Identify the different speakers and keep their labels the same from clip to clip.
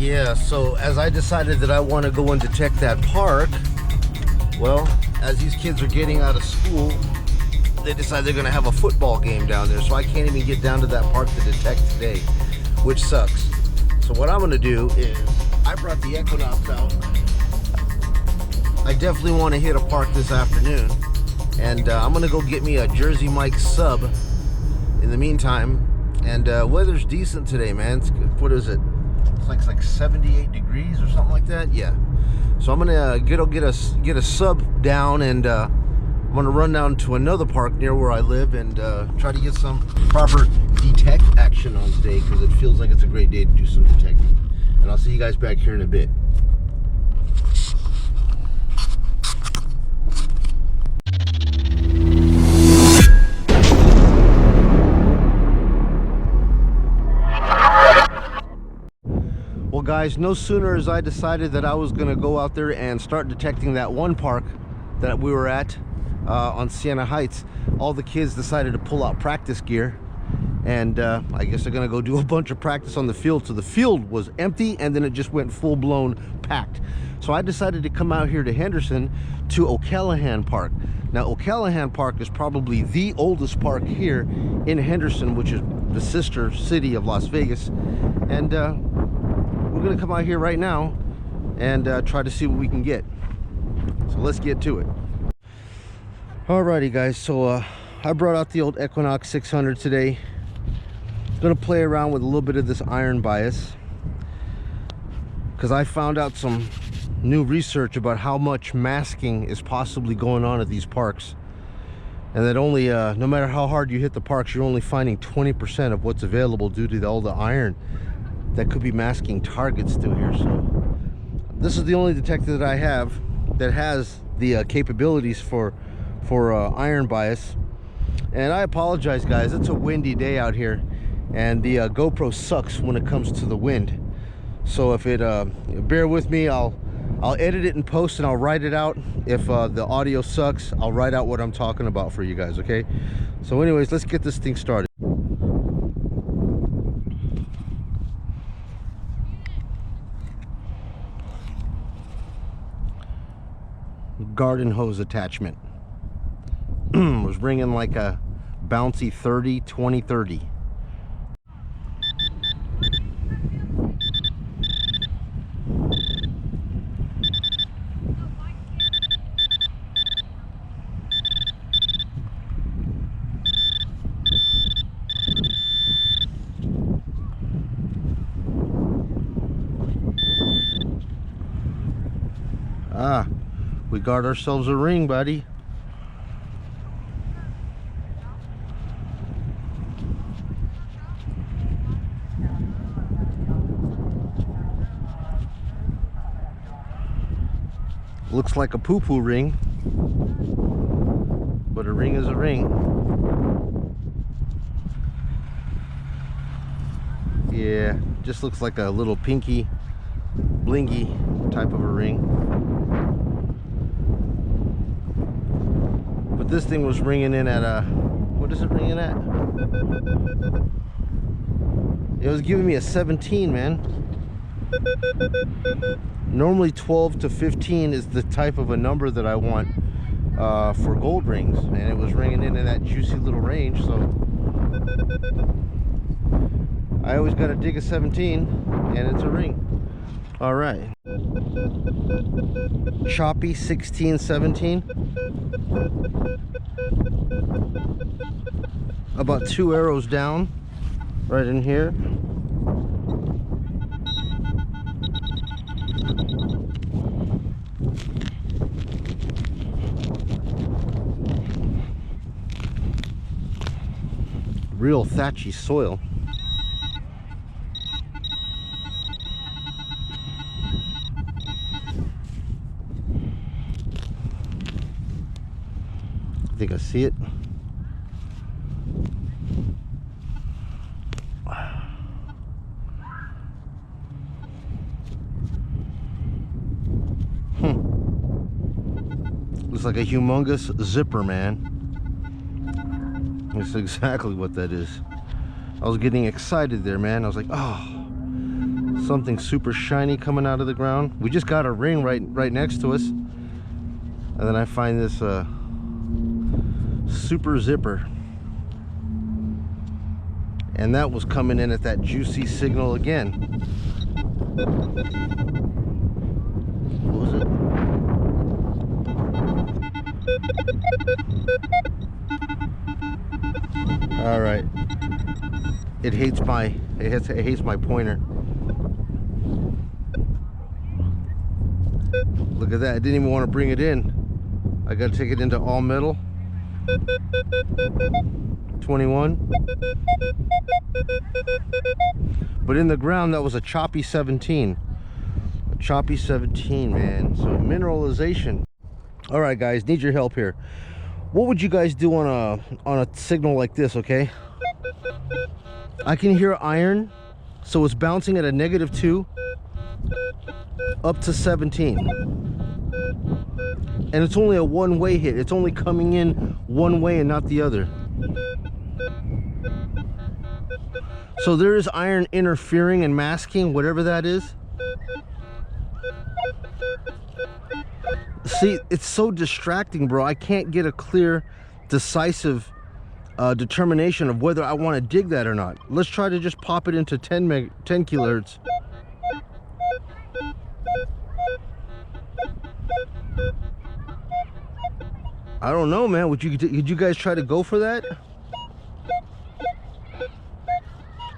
Speaker 1: Yeah, so as I decided that I want to go and detect that park, well, as these kids are getting out of school, they decide they're going to have a football game down there, so I can't even get down to that park to detect today, which sucks. So what I'm going to do is, I brought the Equinox out. I definitely want to hit a park this afternoon, and I'm going to go get me a Jersey Mike sub in the meantime. And weather's decent today, man. It's, what is it? It's like 78 degrees or something like that. Yeah. So I'm gonna get a sub down, and I'm gonna run down to another park near where I live and try to get some proper detect action on today, because it feels like it's a great day to do some detecting. And I'll see you guys back here in a bit. Well guys, no sooner as I decided that I was gonna go out there and start detecting that one park that we were at on Siena Heights, all the kids decided to pull out practice gear, and I guess they're gonna go do a bunch of practice on the field. So the field was empty, and then it just went full-blown packed. So I decided to come out here to Henderson to O'Callahan Park. Now O'Callahan Park is probably the oldest park here in Henderson, which is the sister city of Las Vegas, and we're gonna come out here right now and try to see what we can get. So let's get to it. Alrighty guys, so I brought out the old Equinox 600 today. Gonna play around with a little bit of this iron bias, because I found out some new research about how much masking is possibly going on at these parks, and that only no matter how hard you hit the parks, you're only finding 20% of what's available due to all the iron that could be masking targets through here. So this is the only detector that I have that has the capabilities for iron bias. And I apologize guys, it's a windy day out here, and the GoPro sucks when it comes to the wind. So if it bear with me, I'll edit it in post and I'll write it out. If the audio sucks, I'll write out what I'm talking about for you guys, okay? So anyways, let's get this thing started. Garden hose attachment was ringing like a bouncy 30 20 30. Ah, we got ourselves a ring, buddy. Looks like a poo-poo ring, but a ring is a ring. Yeah, just looks like a little pinky blingy type of a ring. But this thing was ringing in at a, what is it ringing at? It was giving me a 17, man. Normally 12 to 15 is the type of a number that I want for gold rings, and it was ringing in that juicy little range. So I always got to dig a 17, and it's a ring. All right, choppy 16 17, about 2 arrows down right in here. Real thatchy soil. I think I see it. Looks like a humongous zipper, man. That's exactly what that is. I was getting excited there, man. I was like, oh, something super shiny coming out of the ground. We just got a ring right next to us, and then I find this super zipper, and that was coming in at that juicy signal again. What was it? All right. It hates my pointer. Look at that. I didn't even want to bring it in. I got to take it into all metal. 21. But in the ground, that was a choppy 17. A choppy 17, man. So mineralization. All right, guys, need your help here. What would you guys do on a signal like this? Okay, I can hear iron, so it's bouncing at a -2 up to 17, and it's only a one-way hit. It's only coming in one way and not the other. So there is iron interfering and masking whatever that is. See, it's so distracting, bro. I can't get a clear, decisive determination of whether I want to dig that or not. Let's try to just pop it into 10 kilohertz. I don't know, man. Did you guys try to go for that?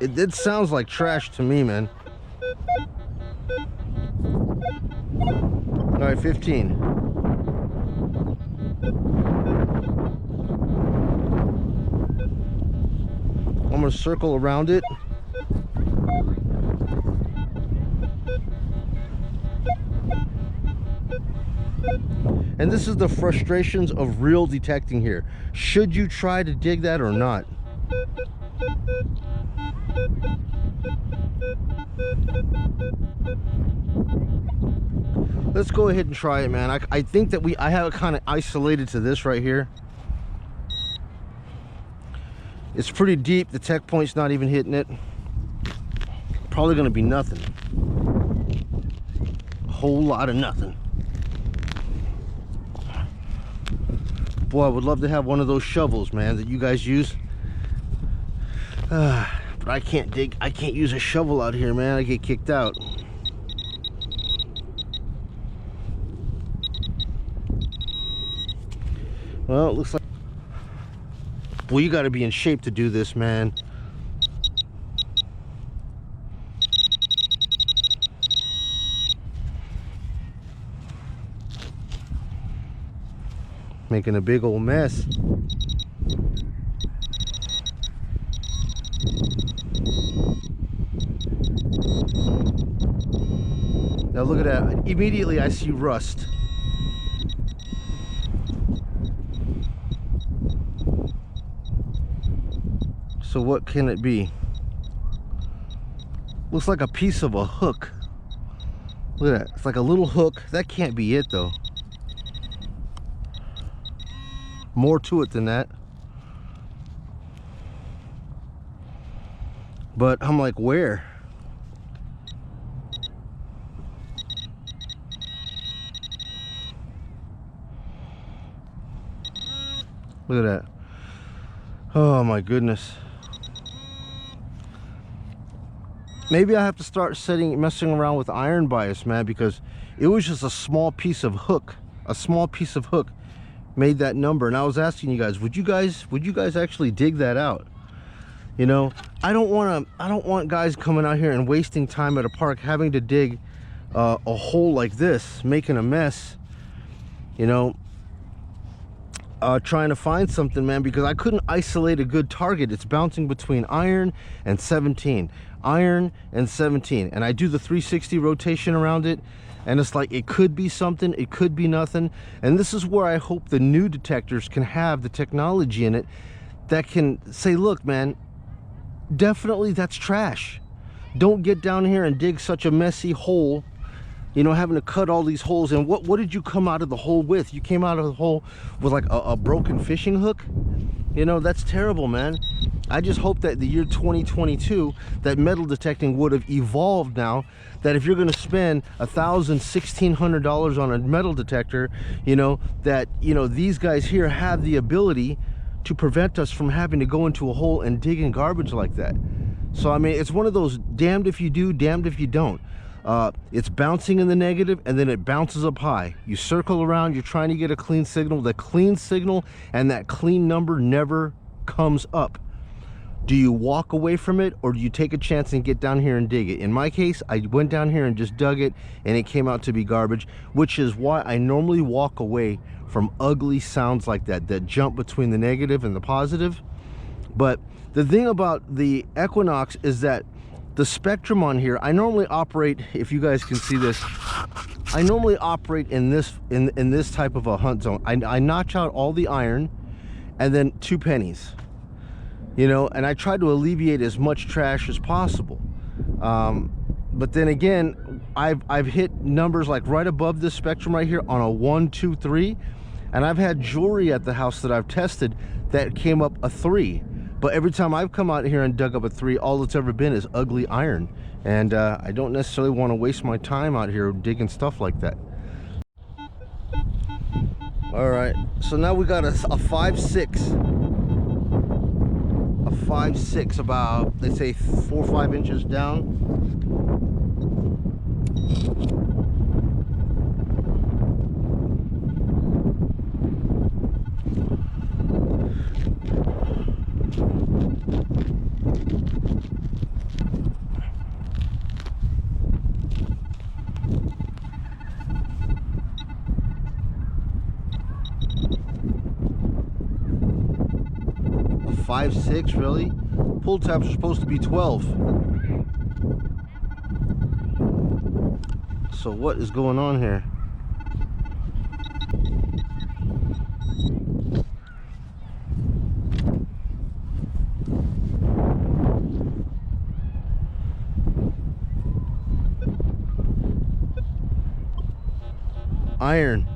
Speaker 1: It sounds like trash to me, man. All right, 15. I'm gonna circle around it. And this is the frustrations of real detecting here. Should you try to dig that or not? Let's go ahead and try it, man. I think that I have it kind of isolated to this right here. It's pretty deep. The tech point's not even hitting it. Probably gonna be nothing. A whole lot of nothing. Boy, I would love to have one of those shovels, man, that you guys use. But I can't dig. I can't use a shovel out here, man. I get kicked out. Well, it looks like... Well, you got to be in shape to do this, man. Making a big old mess. Now look at that. Immediately I see rust. So what can it be? Looks like a piece of a hook. Look at that. It's like a little hook. That can't be it though. More to it than that. But I'm like, where? Look at that. Oh my goodness. Maybe I have to start messing around with iron bias, man, because it was just a small piece of hook. A small piece of hook made that number. And I was asking you guys, would you guys actually dig that out? You know, I don't want guys coming out here and wasting time at a park having to dig a hole like this, making a mess, you know, trying to find something, man, because I couldn't isolate a good target. It's bouncing between iron and 17, iron and 17, and I do the 360 rotation around it, and it's like it could be something, it could be nothing. And this is where I hope the new detectors can have the technology in it that can say, look, man, definitely that's trash. Don't get down here and dig such a messy hole you know, having to cut all these holes. And what did you come out of the hole with? You came out of the hole with like a broken fishing hook. You know, that's terrible, man. I just hope that the year 2022, that metal detecting would have evolved now, that if you're going to spend $1,000, $1,600 on a metal detector, you know, that, you know, these guys here have the ability to prevent us from having to go into a hole and dig in garbage like that. So, I mean, it's one of those damned if you do, damned if you don't. It's bouncing in the negative, and then it bounces up high. You circle around, you're trying to get a clean signal. The clean signal and that clean number never comes up. Do you walk away from it, or do you take a chance and get down here and dig it? In my case, I went down here and just dug it, and it came out to be garbage, which is why I normally walk away from ugly sounds like that, that jump between the negative and the positive. But the thing about the Equinox is that the spectrum on here, I normally operate, if you guys can see this, I normally operate in this type of a hunt zone. I notch out all the iron and then 2 pennies. You know, and I try to alleviate as much trash as possible. But then again, I've hit numbers like right above this spectrum right here on a 1, 2, 3, and I've had jewelry at the house that I've tested that came up a 3. But every time I've come out here and dug up a 3, all it's ever been is ugly iron, and I don't necessarily want to waste my time out here digging stuff like that. All right, so now we got a 5.6. A 5.6, about, they say 4 or 5 inches down. A 5.6, really? Pull tabs are supposed to be 12. So what is going on here? Iron.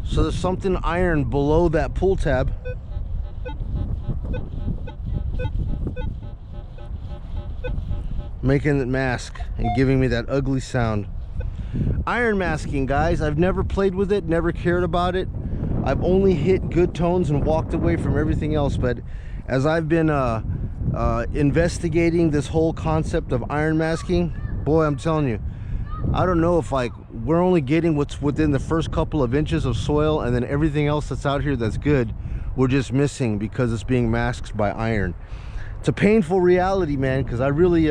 Speaker 1: So there's something iron below that pull tab. Making it mask and giving me that ugly sound. Iron masking, guys. I've never played with it, never cared about it. I've only hit good tones and walked away from everything else. But as I've been investigating this whole concept of iron masking, boy, I'm telling you, I don't know if like we're only getting what's within the first couple of inches of soil, and then everything else that's out here that's good, we're just missing because it's being masked by iron. It's a painful reality, man, because I really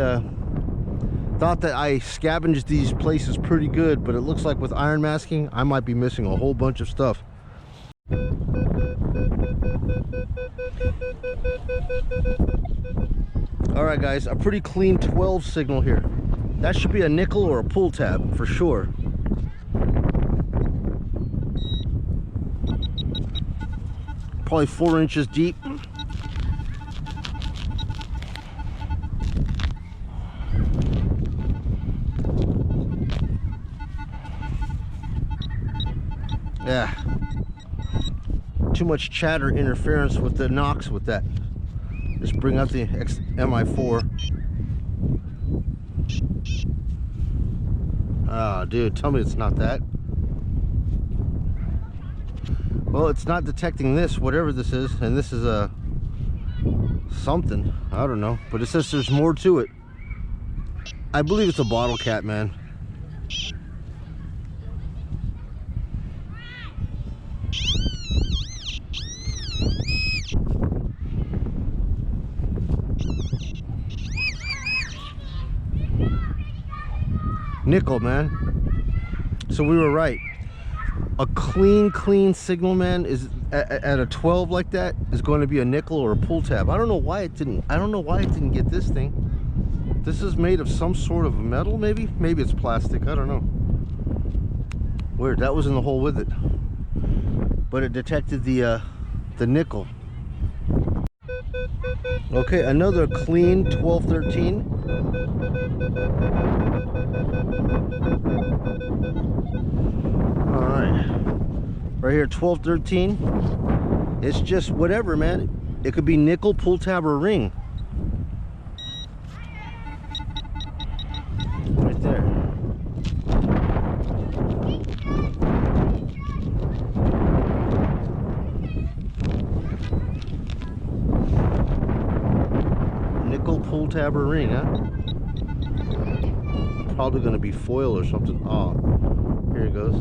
Speaker 1: thought that I scavenged these places pretty good, but it looks like with iron masking, I might be missing a whole bunch of stuff. All right, guys, a pretty clean 12 signal here. That should be a nickel or a pull tab for sure. Probably 4 inches deep. Yeah, too much chatter interference with the Nox with that. Just bring out the MI4. Ah, dude, tell me it's not that. Well, it's not detecting this, whatever this is, and this is a something, I don't know, but it says there's more to it. I believe it's a bottle cap, man. Nickel, man. So we were right. A clean signal, man, is at a 12 like that is going to be a nickel or a pull tab. I don't know why it didn't get this thing. This is made of some sort of metal, maybe it's plastic, I don't know. Weird. That was in the hole with it, but it detected the nickel. Okay, another clean 1213. All right, right here, 1213. It's just whatever, man. It could be nickel, pull tab, or ring. Right there. Nickel, pull tab, or ring, huh? Probably gonna be foil or something. Oh, here it goes.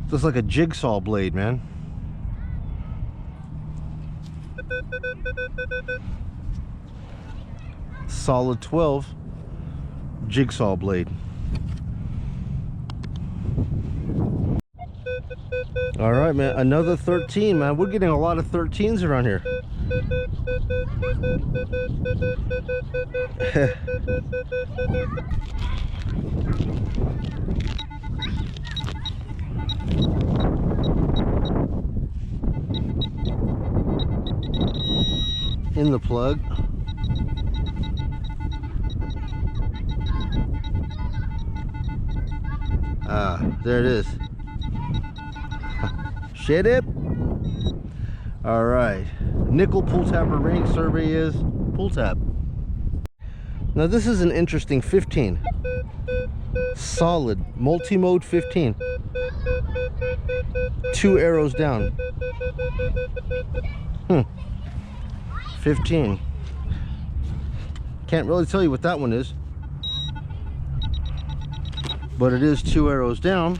Speaker 1: Just like a jigsaw blade, man. Solid 12 jigsaw blade. All right, man, another 13, man. We're getting a lot of 13s around here. In the plug. Ah, there it is. Shit it. All right, nickel pull tab or ring. Survey is pull tab. Now this is an interesting 15. Solid multi-mode 15. 2 arrows down. 15. Can't really tell you what that one is, but it is 2 arrows down.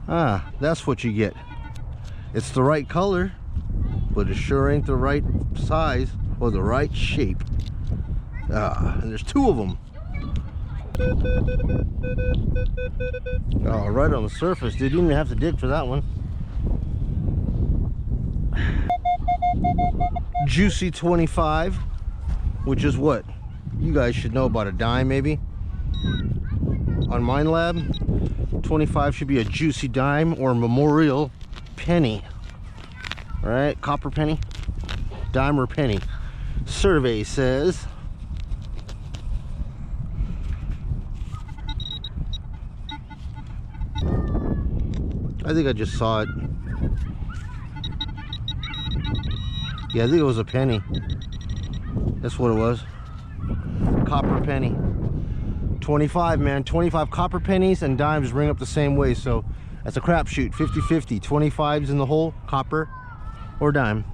Speaker 1: Ah, that's what you get. It's the right color, but it sure ain't the right size or the right shape. Ah, and there's 2 of them. Oh, right on the surface. Didn't even have to dig for that one. Juicy 25, which is what you guys should know, about a dime maybe. On Minelab, 25 should be a juicy dime or memorial penny. All right, copper penny, dime or penny. Survey says I think I just saw it. Yeah, I think it was a penny. That's what it was. Copper penny. 25, man. 25 copper pennies and dimes ring up the same way, so that's a crapshoot. 50-50. 25's in the hole, copper or dime.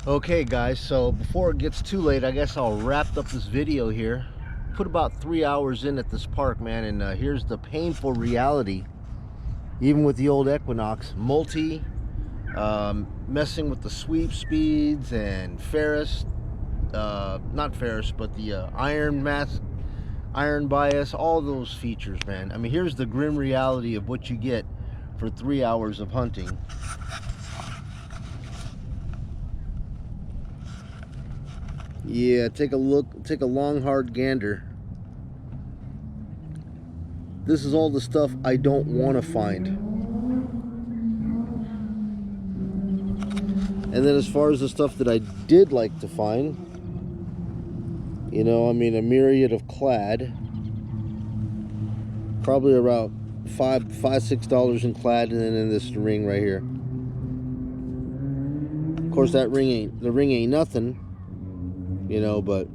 Speaker 1: Okay, guys, so before it gets too late, I guess I'll wrap up this video here. Put about 3 hours in at this park, man, and here's the painful reality. Even with the old Equinox, messing with the sweep speeds and Ferris, not Ferris, but the iron mask, iron bias, all those features, man. I mean, here's the grim reality of what you get for 3 hours of hunting. Yeah, take a look, take a long, hard gander. This is all the stuff I don't want to find. And then as far as the stuff that I did like to find, you know, I mean, a myriad of clad. Probably around $5-6 in clad, and then in this ring right here. Of course, the ring ain't nothing, you know, but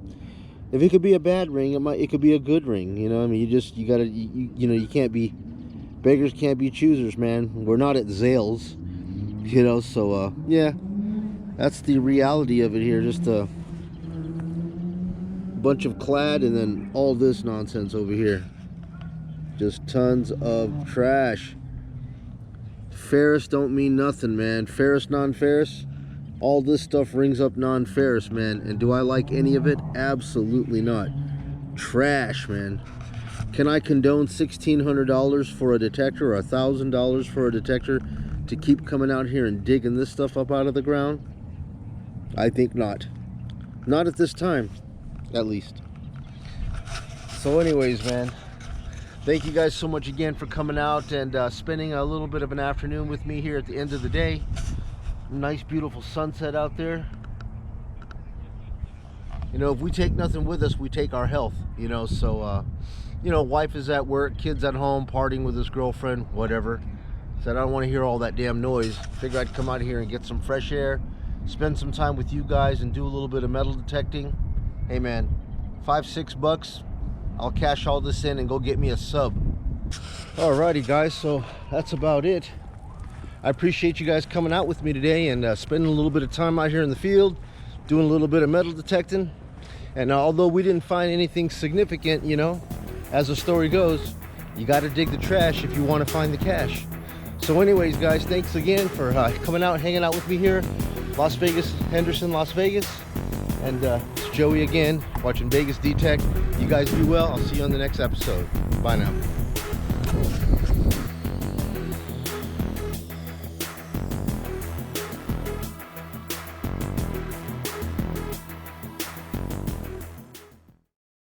Speaker 1: if it could be a bad ring, it could be a good ring, you know. I mean, you gotta, you know, you can't be, beggars can't be choosers, man. We're not at Zales, you know, so yeah, that's the reality of it here. Just a bunch of clad and then all this nonsense over here. Just tons of trash. Ferris don't mean nothing, man. Ferris, non-Ferris, all this stuff rings up non-Ferris, man. And do I like any of it? Absolutely not. Trash, man. Can I condone $1,600 for a detector or $1,000 for a detector to keep coming out here and digging this stuff up out of the ground? I think not. Not at this time. at least. So anyways, man, thank you guys so much again for coming out and spending a little bit of an afternoon with me here at the end of the day. Nice beautiful sunset out there. You know, if we take nothing with us, we take our health, you know. So you know, wife is at work, kids at home, partying with his girlfriend, whatever. Said I don't want to hear all that damn noise. Figured I'd come out here and get some fresh air, spend some time with you guys, and do a little bit of metal detecting. Hey man, $5, $6, I'll cash all this in and go get me a sub. Alrighty guys, so that's about it. I appreciate you guys coming out with me today and spending a little bit of time out here in the field, doing a little bit of metal detecting. And although we didn't find anything significant, you know, as the story goes, you got to dig the trash if you want to find the cash. So anyways guys, thanks again for coming out and hanging out with me here, Las Vegas, Henderson, Las Vegas. And it's Joey again, watching Vegas Detect. You guys be well. I'll see you on the next episode. Bye now.